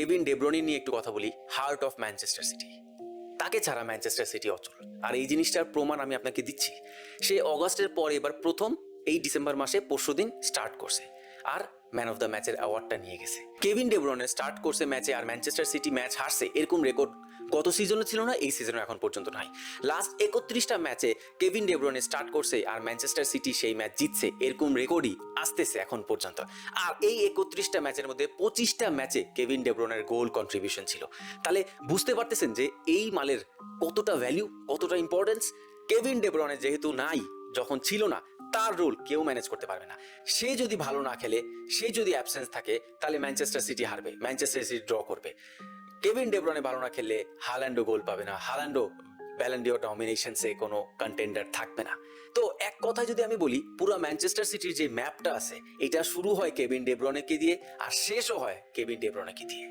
Kevin De Bruyne নিয়ে একটু কথা বলি। হার্ট অফ ম্যানচেস্টার সিটি, তাকে ছাড়া ম্যানচেস্টার সিটি অচল। আর এই জিনিসটার প্রমাণ আমি আপনাকে দিচ্ছি। সে অগাস্টের পর এবার প্রথম এই ডিসেম্বর মাসে পরশুদিন স্টার্ট করছে আর ম্যান অফ দ্য ম্যাচের অ্যাওয়ার্ডটা নিয়ে গেছে। কেভিন ডে ব্রুইনে স্টার্ট করছে ম্যাচে আর ম্যানচেস্টার সিটি ম্যাচ হারছে, এরকম রেকর্ড গত সিজনে ছিল না, এই সিজনে এখন পর্যন্ত নাই। লাস্ট 31টা ম্যাচে কেভিন ডে ব্রুইনে স্টার্ট করছে আর ম্যানচেস্টার সিটি সেই ম্যাচ জিতছে, এরকম রেকর্ডই আসতেছে এখন পর্যন্ত। আর এই 31টা ম্যাচের মধ্যে 25টা ম্যাচে কেভিন ডে ব্রুইনের গোল কন্ট্রিবিউশন ছিল। তাহলে বুঝতে পারতেছেন যে এই মালের কতটা ভ্যালু, কতটা ইম্পর্টেন্স। কেভিন ডে ব্রুইনে যেহেতু নাই, যখন ছিল না, তার রোল কেউ ম্যানেজ করতে পারবে না। সে যদি ভালো না খেলে, সে যদি অ্যাবসেন্স থাকে, তাহলে ম্যানচেস্টার সিটি হারবে, ম্যানচেস্টার সিটি ড্র করবে। কেভিন ডে ব্রুইনে ভালো না খেললে হাল্যান্ডও গোল পাবে না, হাল্যান্ডও ব্যালন ডিওর নমিনেশনসে কোনো কন্টেন্ডার থাকবে না। তো এক কথা যদি আমি বলি, পুরো ম্যানচেস্টার সিটির যে ম্যাপটা আছে, এটা শুরু হয় কেভিন ডে ব্রুইনেকে দিয়ে আর শেষও হয় কেভিন ডে ব্রুইনেকে দিয়ে।